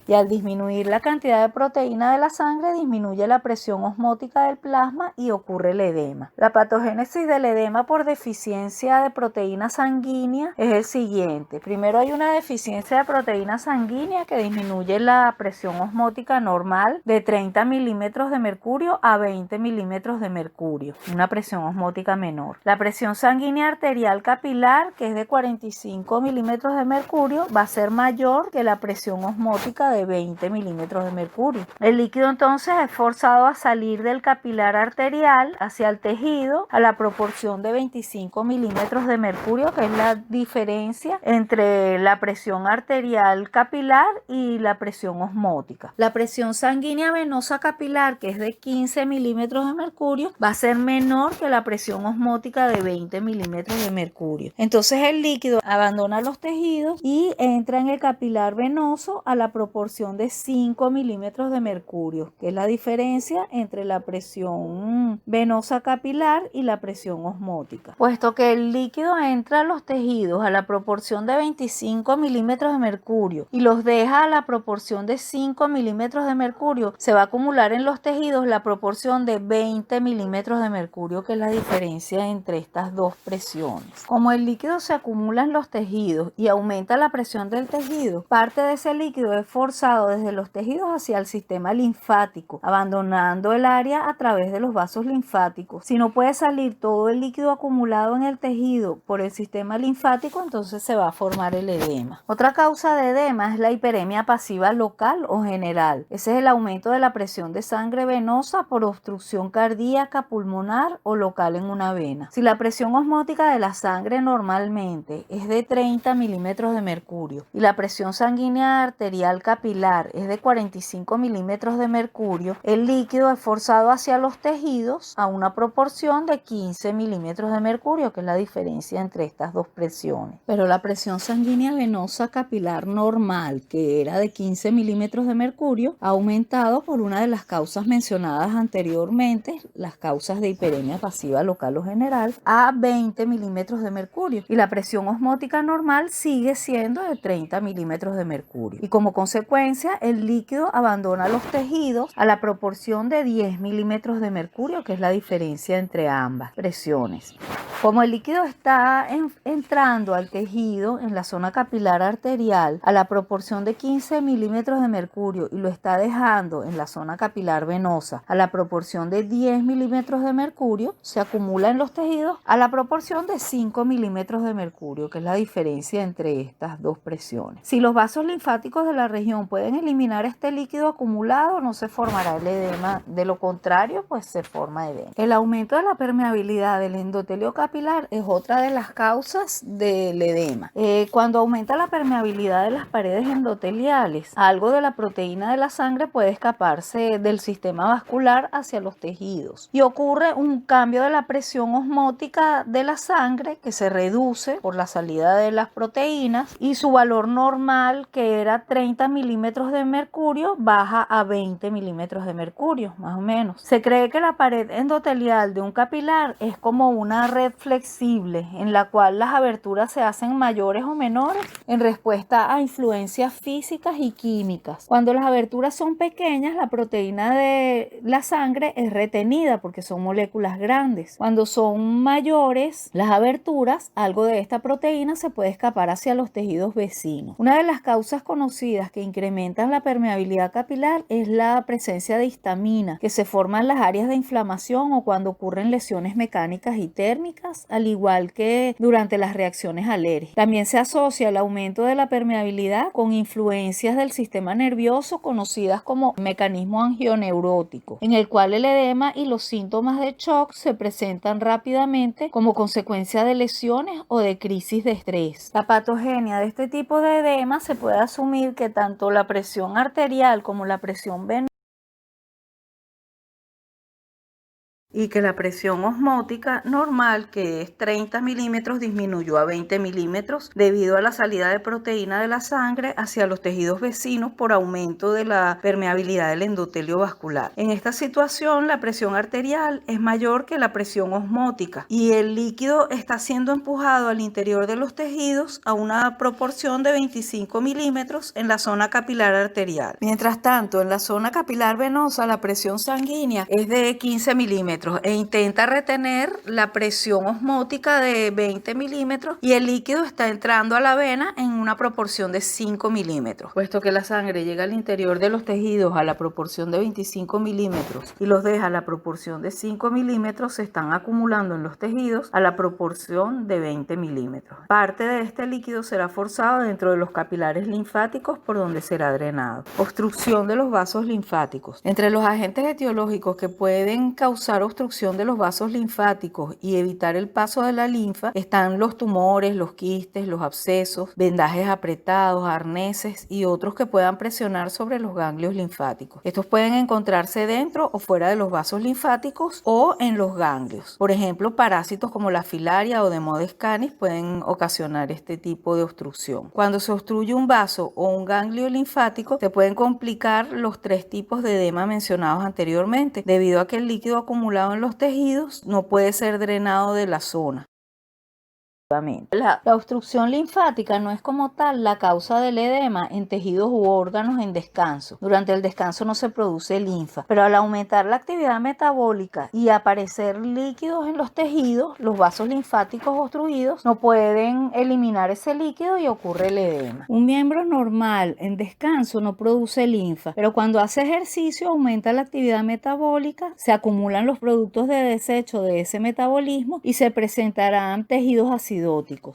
Y al disminuir la cantidad de proteína de la sangre, disminuye la presión osmótica del plasma y ocurre el edema. La patogénesis del edema por deficiencia de proteína sanguínea es el siguiente. Primero hay una deficiencia de proteína sanguínea que disminuye la presión osmótica normal de 30 milímetros de mercurio a 20 milímetros de mercurio, una presión osmótica menor. La presión sanguínea arterial capilar, que es de 45 milímetros de mercurio, va a ser mayor que la presión osmótica de 20 milímetros de mercurio. El líquido entonces es forzado a salir del capilar arterial hacia el tejido a la proporción de 25 milímetros de mercurio, que es la diferencia entre la presión arterial capilar y la presión osmótica. La presión sanguínea venosa capilar, que es de 15 milímetros de mercurio, va a ser menor que la presión osmótica de 20 milímetros de mercurio. Entonces el líquido abandona los tejidos y entra en el capilar venoso a la proporción de 5 milímetros de mercurio, que es la diferencia entre la presión venosa capilar y la presión osmótica. Puesto que el líquido entra a los tejidos a la proporción de 25 milímetros de mercurio y los deja a la proporción de 5 milímetros de mercurio, se va a acumular en los tejidos la proporción de 20 milímetros de mercurio, que es la diferencia entre estas dos presiones. Como el líquido se acumula en los tejidos y aumenta la presión del tejido, parte de ese líquido es forzado desde los tejidos hacia el sistema linfático, abandonando el área a través de los vasos linfáticos. Si no puede salir todo el líquido acumulado en el tejido por el sistema linfático, entonces se va a formar el edema. Otra causa de edema es la hiperemia pasiva local o general. Ese es el aumento de la presión de sangre venosa por obstrucción cardíaca, pulmonar o local en una vena. Si la presión osmótica de la sangre normalmente es de 30 milímetros de mercurio y la presión sanguínea arterial capilar es de 45 milímetros de mercurio, el líquido es forzado hacia los tejidos a una proporción de 15 milímetros de mercurio, que es la diferencia entre estas dos presiones. Pero la presión sanguínea venosa capilar normal, que era de 15 milímetros de mercurio, ha aumentado por una de las causas mencionadas anteriormente, las causas de hiperemia pasiva local o general, a 20 milímetros de mercurio. Y la presión osmótica normal sigue siendo de 30 milímetros de mercurio. Y como consecuencia, el líquido abandona los tejidos a la proporción de 10 milímetros de mercurio, que es la diferencia entre ambas presiones. Como el líquido está entrando al tejido en la zona capilar arterial a la proporción de 15 milímetros de mercurio y lo está dejando en la zona capilar venosa a la proporción de 10 milímetros de mercurio, se acumula en los tejidos a la proporción de 5 milímetros de mercurio, que es la diferencia entre estas dos presiones. Si los vasos linfáticos de la región pueden eliminar este líquido acumulado, no se formará el edema. De lo contrario, pues se forma edema. El aumento de la permeabilidad del endotelio capilar es otra de las causas del edema. Cuando aumenta la permeabilidad de las paredes endoteliales, algo de la proteína de la sangre puede escaparse del sistema vascular hacia los tejidos y ocurre un cambio de la presión osmótica de la sangre, que se reduce por la salida de las proteínas, y su valor normal, que era 30 milímetros de mercurio, baja a 20 milímetros de mercurio, más o menos. Se cree que la pared endotelial de un capilar es como una red flexible en la cual las aberturas se hacen mayores o menores en respuesta a influencias físicas y químicas. Cuando las aberturas son pequeñas, la proteína de la sangre es retenida porque son moléculas grandes. Cuando son mayores las aberturas, algo de esta proteína se puede escapar hacia los tejidos vecinos. Una de las causas conocidas que incrementan la permeabilidad capilar es la presencia de histamina, que se forma en las áreas de inflamación o cuando ocurren lesiones mecánicas y térmicas, al igual que durante las reacciones alérgicas. También se asocia el aumento de la permeabilidad con influencias del sistema nervioso conocidas como mecanismo angioneurótico, en el cual el edema y los síntomas de shock se presentan rápidamente como consecuencia de lesiones o de crisis de estrés. La patogenia de este tipo de edema se puede asumir que tanto la presión arterial como la presión venosa y que la presión osmótica normal, que es 30 milímetros, disminuyó a 20 milímetros debido a la salida de proteína de la sangre hacia los tejidos vecinos por aumento de la permeabilidad del endotelio vascular. En esta situación, la presión arterial es mayor que la presión osmótica y el líquido está siendo empujado al interior de los tejidos a una proporción de 25 milímetros en la zona capilar arterial. Mientras tanto, en la zona capilar venosa, la presión sanguínea es de 15 milímetros e intenta retener la presión osmótica de 20 milímetros y el líquido está entrando a la vena en una proporción de 5 milímetros. Puesto que la sangre llega al interior de los tejidos a la proporción de 25 milímetros y los deja a la proporción de 5 milímetros, se están acumulando en los tejidos a la proporción de 20 milímetros. Parte de este líquido será forzado dentro de los capilares linfáticos por donde será drenado. Obstrucción de los vasos linfáticos. Entre los agentes etiológicos que pueden causar obstrucción de los vasos linfáticos y evitar el paso de la linfa están los tumores, los quistes, los abscesos, vendajes apretados, arneses y otros que puedan presionar sobre los ganglios linfáticos. Estos pueden encontrarse dentro o fuera de los vasos linfáticos o en los ganglios. Por ejemplo, parásitos como la filaria o Demodex canis pueden ocasionar este tipo de obstrucción. Cuando se obstruye un vaso o un ganglio linfático, se pueden complicar los 3 tipos de edema mencionados anteriormente, debido a que el líquido acumulado en los tejidos no puede ser drenado de la zona. La obstrucción linfática no es como tal la causa del edema en tejidos u órganos en descanso. Durante el descanso no se produce linfa, pero al aumentar la actividad metabólica y aparecer líquidos en los tejidos, los vasos linfáticos obstruidos no pueden eliminar ese líquido y ocurre el edema. Un miembro normal en descanso no produce linfa, pero cuando hace ejercicio aumenta la actividad metabólica, se acumulan los productos de desecho de ese metabolismo y se presentarán tejidos acidóticos.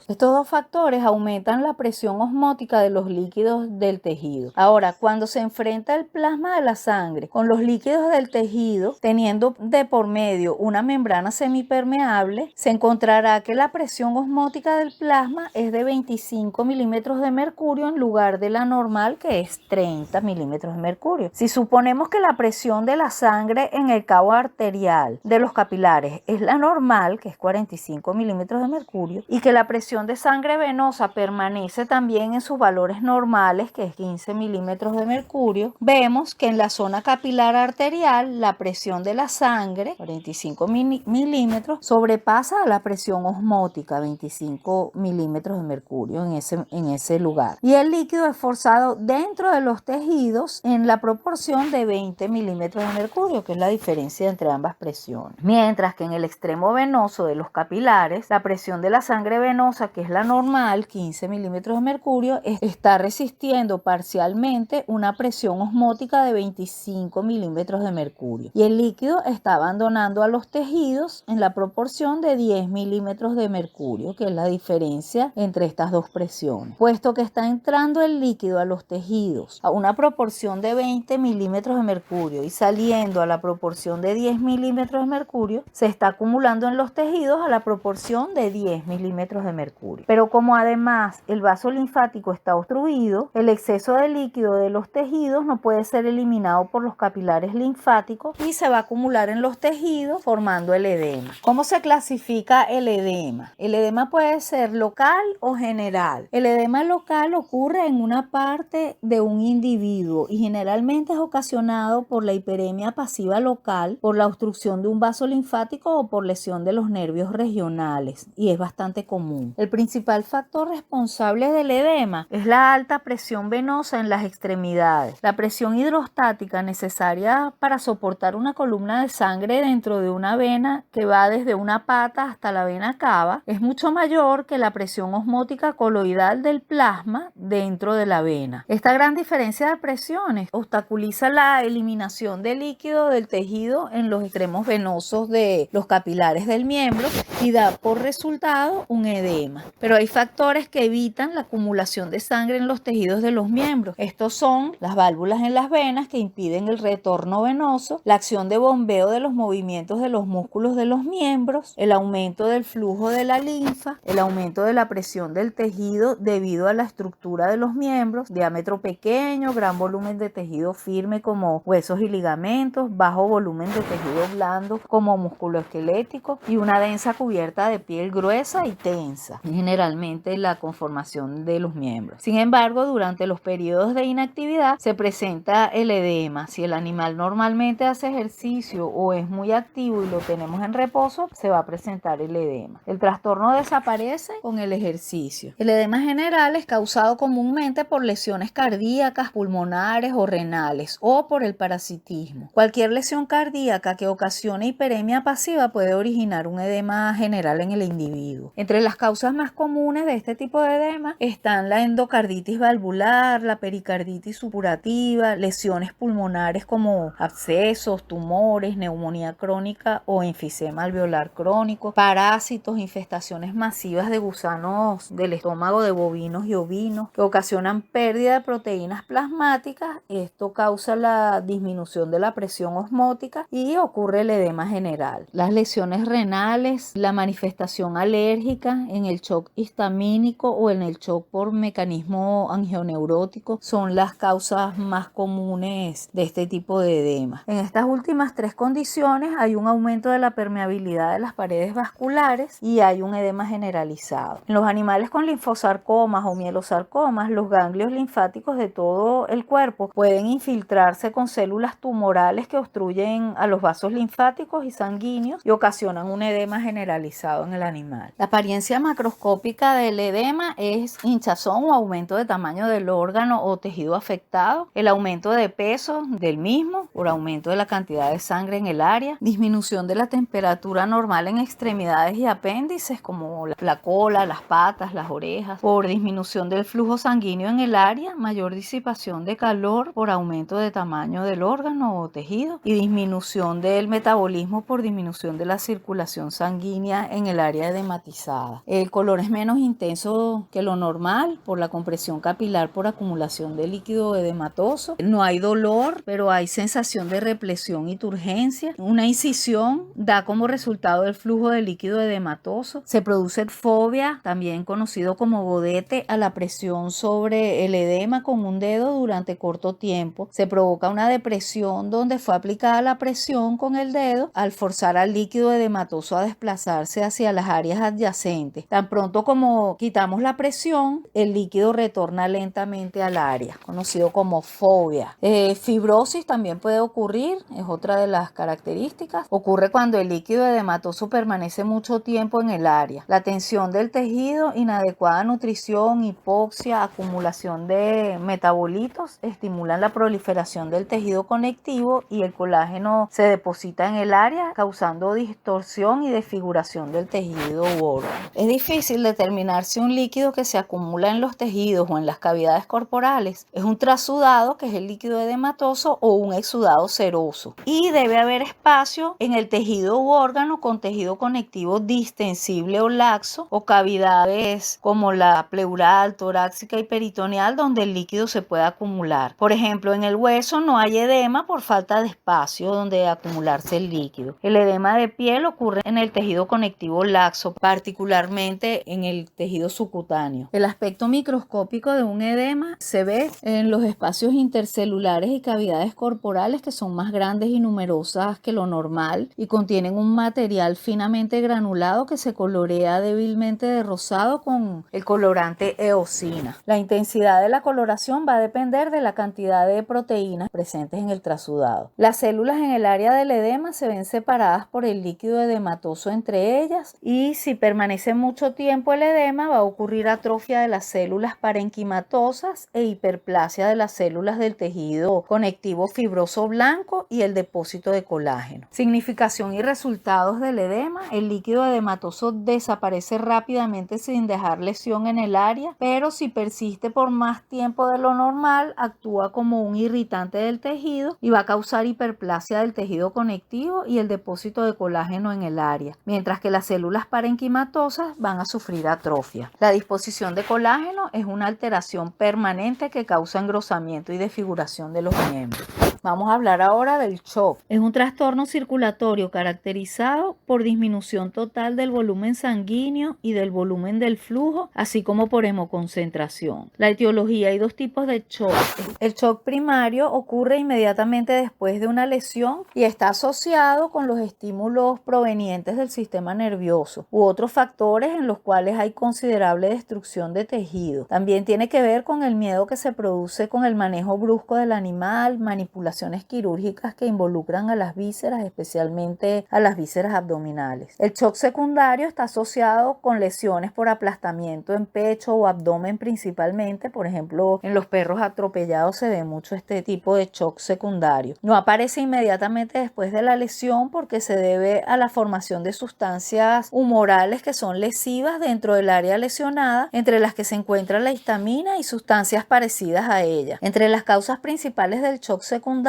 Estos dos factores aumentan la presión osmótica de los líquidos del tejido. Ahora, cuando se enfrenta el plasma de la sangre con los líquidos del tejido, teniendo de por medio una membrana semipermeable, se encontrará que la presión osmótica del plasma es de 25 milímetros de mercurio en lugar de la normal, que es 30 milímetros de mercurio. Si suponemos que la presión de la sangre en el cabo arterial de los capilares es la normal, que es 45 milímetros de mercurio, y que la presión de sangre venosa permanece también en sus valores normales, que es 15 milímetros de mercurio, vemos que en la zona capilar arterial la presión de la sangre, 45 milímetros, sobrepasa a la presión osmótica, 25 milímetros de mercurio en ese lugar. Y el líquido es forzado dentro de los tejidos en la proporción de 20 milímetros de mercurio, que es la diferencia entre ambas presiones. Mientras que en el extremo venoso de los capilares, la presión de la sangre venosa, que es la normal, 15 milímetros de mercurio, está resistiendo parcialmente una presión osmótica de 25 milímetros de mercurio. Y el líquido está abandonando a los tejidos en la proporción de 10 milímetros de mercurio, que es la diferencia entre estas dos presiones. Puesto que está entrando el líquido a los tejidos a una proporción de 20 milímetros de mercurio y saliendo a la proporción de 10 milímetros de mercurio, se está acumulando en los tejidos a la proporción de 10 milímetros de mercurio. Pero como además el vaso linfático está obstruido, el exceso de líquido de los tejidos no puede ser eliminado por los capilares linfáticos y se va a acumular en los tejidos formando el edema. ¿Cómo se clasifica el edema? El edema puede ser local o general. El edema local ocurre en una parte de un individuo y generalmente es ocasionado por la hiperemia pasiva local, por la obstrucción de un vaso linfático o por lesión de los nervios regionales, y es bastante común. El principal factor responsable del edema es la alta presión venosa en las extremidades. La presión hidrostática necesaria para soportar una columna de sangre dentro de una vena que va desde una pata hasta la vena cava es mucho mayor que la presión osmótica coloidal del plasma dentro de la vena. Esta gran diferencia de presiones obstaculiza la eliminación de líquido del tejido en los extremos venosos de los capilares del miembro y da por resultado un edema. Pero hay factores que evitan la acumulación de sangre en los tejidos de los miembros. Estos son las válvulas en las venas que impiden el retorno venoso, la acción de bombeo de los movimientos de los músculos de los miembros, el aumento del flujo de la linfa, el aumento de la presión del tejido debido a la estructura de los miembros, diámetro pequeño, gran volumen de tejido firme como huesos y ligamentos, bajo volumen de tejido blando como músculo esquelético y una densa cubierta de piel gruesa y tensa, generalmente la conformación de los miembros. Sin embargo, durante los periodos de inactividad se presenta el edema. Si el animal normalmente hace ejercicio o es muy activo y lo tenemos en reposo, se va a presentar el edema. El trastorno desaparece con el ejercicio. El edema general es causado comúnmente por lesiones cardíacas, pulmonares o renales o por el parasitismo. Cualquier lesión cardíaca que ocasione hiperemia pasiva puede originar un edema general en el individuo. Entre las causas más comunes de este tipo de edema están la endocarditis valvular, la pericarditis supurativa, lesiones pulmonares como abscesos, tumores, neumonía crónica o enfisema alveolar crónico, parásitos, infestaciones masivas de gusanos del estómago de bovinos y ovinos que ocasionan pérdida de proteínas plasmáticas. Esto causa la disminución de la presión osmótica y ocurre el edema general. Las lesiones renales, la manifestación alérgica en el shock histamínico o en el shock por mecanismo angioneurótico son las causas más comunes de este tipo de edema. En estas últimas tres condiciones hay un aumento de la permeabilidad de las paredes vasculares y hay un edema generalizado. En los animales con linfosarcomas o mielosarcomas, los ganglios linfáticos de todo el cuerpo pueden infiltrarse con células tumorales que obstruyen a los vasos linfáticos y sanguíneos y ocasionan un edema generalizado en el animal. La apariencia macroscópica del edema es hinchazón o aumento de tamaño del órgano o tejido afectado, el aumento de peso del mismo por aumento de la cantidad de sangre en el área, disminución de la temperatura normal en extremidades y apéndices como la cola, las patas, las orejas, por disminución del flujo sanguíneo en el área, mayor disipación de calor por aumento de tamaño del órgano o tejido y disminución del metabolismo por disminución de la circulación sanguínea en el área edematizada. El color es menos intenso que lo normal por la compresión capilar por acumulación de líquido edematoso. No hay dolor, pero hay sensación de represión y turgencia. Una incisión da como resultado el flujo de líquido edematoso. Se produce fobia, también conocido como godete, a la presión sobre el edema con un dedo durante corto tiempo. Se provoca una depresión donde fue aplicada la presión con el dedo al forzar al líquido edematoso a desplazarse hacia las áreas adyacentes. Tan pronto como quitamos la presión, el líquido retorna lentamente al área, conocido como fobia. Fibrosis también puede ocurrir, es otra de las características. Ocurre cuando el líquido edematoso permanece mucho tiempo en el área. La tensión del tejido, inadecuada nutrición, hipoxia, acumulación de metabolitos estimulan la proliferación del tejido conectivo y el colágeno se deposita en el área causando distorsión y desfiguración del tejido u órgano. Es difícil determinar si un líquido que se acumula en los tejidos o en las cavidades corporales es un trasudado, que es el líquido edematoso, o un exudado seroso, y debe haber espacio en el tejido u órgano con tejido conectivo distensible o laxo o cavidades como la pleural, torácica y peritoneal donde el líquido se puede acumular. Por ejemplo, en el hueso no hay edema por falta de espacio donde acumularse el líquido. El edema de piel ocurre en el tejido conectivo laxo, particularmente en el tejido subcutáneo. El aspecto microscópico de un edema se ve en los espacios intercelulares y cavidades corporales que son más grandes y numerosas que lo normal y contienen un material finamente granulado que se colorea débilmente de rosado con el colorante eosina. La intensidad de la coloración va a depender de la cantidad de proteínas presentes en el trasudado. Las células en el área del edema se ven separadas por el líquido edematoso entre ellas y si permanece mucho tiempo el edema va a ocurrir atrofia de las células parenquimatosas e hiperplasia de las células del tejido conectivo fibroso blanco y el depósito de colágeno. Significación y resultados del edema. El líquido edematoso desaparece rápidamente sin dejar lesión en el área, pero si persiste por más tiempo de lo normal, actúa como un irritante del tejido y va a causar hiperplasia del tejido conectivo y el depósito de colágeno en el área, mientras que las células parenquimatosas apoptosas van a sufrir atrofia. La disposición de colágeno es una alteración permanente que causa engrosamiento y desfiguración de los miembros. Vamos a hablar ahora del shock. Es un trastorno circulatorio caracterizado por disminución total del volumen sanguíneo y del volumen del flujo, así como por hemoconcentración. La etiología: hay dos tipos de shock. El shock primario ocurre inmediatamente después de una lesión y está asociado con los estímulos provenientes del sistema nervioso u otros factores en los cuales hay considerable destrucción de tejido. También tiene que ver con el miedo que se produce con el manejo brusco del animal, manipulaciones quirúrgicas que involucran a las vísceras, especialmente a las vísceras abdominales. El shock secundario está asociado con lesiones por aplastamiento en pecho o abdomen principalmente. Por ejemplo, en los perros atropellados se ve mucho este tipo de shock secundario. No aparece inmediatamente después de la lesión porque se debe a la formación de sustancias humorales que son lesivas dentro del área lesionada, entre las que se encuentra la histamina y sustancias parecidas a ella. Entre las causas principales del shock secundario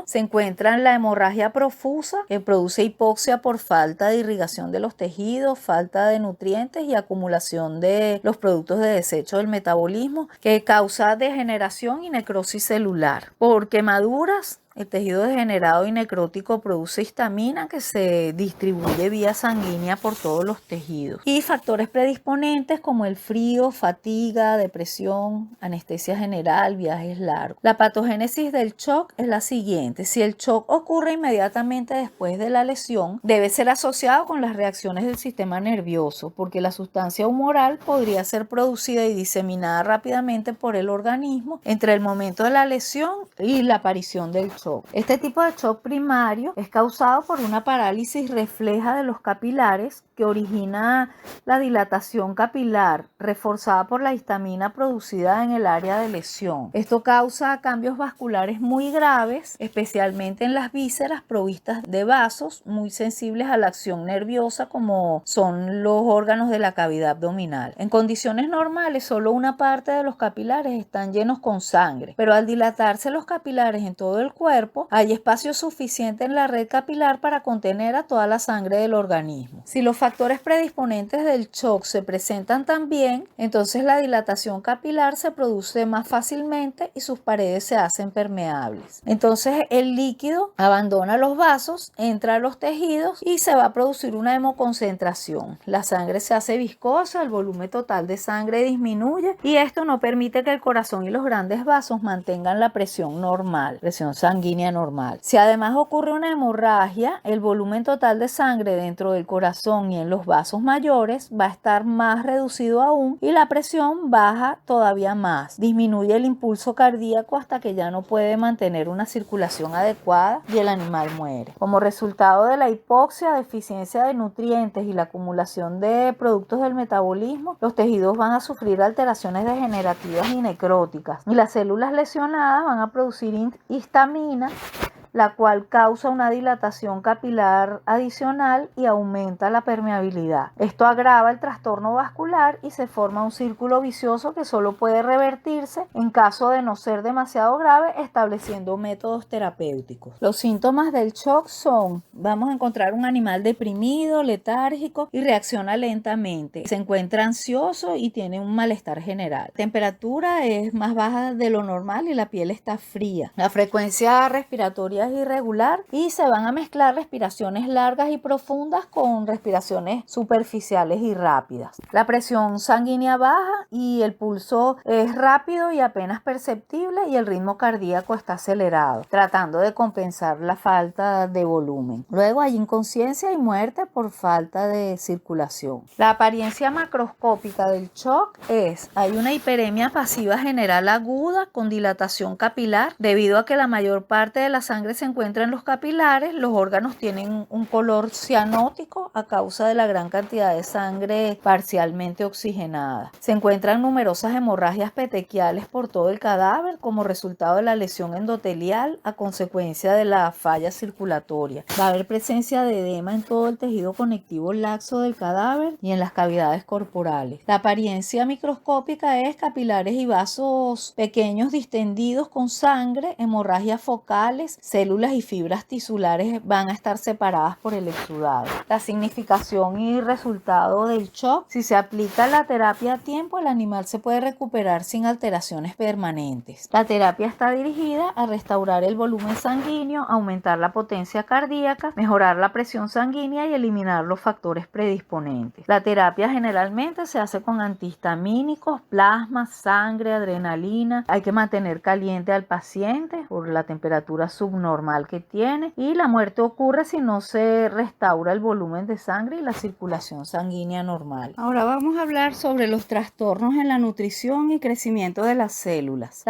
se encuentran la hemorragia profusa, que produce hipoxia por falta de irrigación de los tejidos, falta de nutrientes y acumulación de los productos de desecho del metabolismo, que causa degeneración y necrosis celular. Por quemaduras, el tejido degenerado y necrótico produce histamina que se distribuye vía sanguínea por todos los tejidos. Y factores predisponentes como el frío, fatiga, depresión, anestesia general, viajes largos. La patogénesis del shock es la siguiente. Si el shock ocurre inmediatamente después de la lesión, debe ser asociado con las reacciones del sistema nervioso, porque la sustancia humoral podría ser producida y diseminada rápidamente por el organismo entre el momento de la lesión y la aparición del shock. Este tipo de shock primario es causado por una parálisis refleja de los capilares que origina la dilatación capilar reforzada por la histamina producida en el área de lesión. Esto causa cambios vasculares muy graves, especialmente en las vísceras provistas de vasos muy sensibles a la acción nerviosa, como son los órganos de la cavidad abdominal. En condiciones normales, solo una parte de los capilares están llenos con sangre, pero al dilatarse los capilares en todo el cuerpo, hay espacio suficiente en la red capilar para contener a toda la sangre del organismo. Si los factores predisponentes del shock se presentan también, entonces la dilatación capilar se produce más fácilmente y sus paredes se hacen permeables. Entonces el líquido abandona los vasos, entra a los tejidos y se va a producir una hemoconcentración. La sangre se hace viscosa, el volumen total de sangre disminuye y esto no permite que el corazón y los grandes vasos mantengan la presión normal, presión sanguínea normal. Si además ocurre una hemorragia, el volumen total de sangre dentro del corazón y en los vasos mayores va a estar más reducido aún y la presión baja todavía más. Disminuye el impulso cardíaco hasta que ya no puede mantener una circulación adecuada y el animal muere. Como resultado de la hipoxia, deficiencia de nutrientes y la acumulación de productos del metabolismo, los tejidos van a sufrir alteraciones degenerativas y necróticas y las células lesionadas van a producir histamina, la cual causa una dilatación capilar adicional y aumenta la permeabilidad. Esto agrava el trastorno vascular y se forma un círculo vicioso que solo puede revertirse en caso de no ser demasiado grave, estableciendo métodos terapéuticos. Los síntomas del shock son: vamos a encontrar un animal deprimido, letárgico y reacciona lentamente. Se encuentra ansioso y tiene un malestar general. La temperatura es más baja de lo normal y la piel está fría. La frecuencia respiratoria es irregular y se van a mezclar respiraciones largas y profundas con respiraciones superficiales y rápidas. La presión sanguínea baja y el pulso es rápido y apenas perceptible y el ritmo cardíaco está acelerado, tratando de compensar la falta de volumen. Luego hay inconsciencia y muerte por falta de circulación. La apariencia macroscópica del shock hay una hiperemia pasiva general aguda con dilatación capilar debido a que la mayor parte de la sangre se encuentra en los capilares. Los órganos tienen un color cianótico a causa de la gran cantidad de sangre parcialmente oxigenada. Se encuentran numerosas hemorragias petequiales por todo el cadáver como resultado de la lesión endotelial a consecuencia de la falla circulatoria. Va a haber presencia de edema en todo el tejido conectivo laxo del cadáver y en las cavidades corporales. La apariencia microscópica es capilares y vasos pequeños distendidos con sangre, hemorragias focales, células y fibras tisulares van a estar separadas por el exudado. La significación y resultado del shock: si se aplica la terapia a tiempo, el animal se puede recuperar sin alteraciones permanentes. La terapia está dirigida a restaurar el volumen sanguíneo, aumentar la potencia cardíaca, mejorar la presión sanguínea y eliminar los factores predisponentes. La terapia generalmente se hace con antihistamínicos, plasma, sangre, adrenalina. Hay que mantener caliente al paciente por la temperatura subnormal que tiene, y la muerte ocurre si no se restaura el volumen de sangre y la circulación sanguínea normal. Ahora vamos a hablar sobre los trastornos en la nutrición y crecimiento de las células.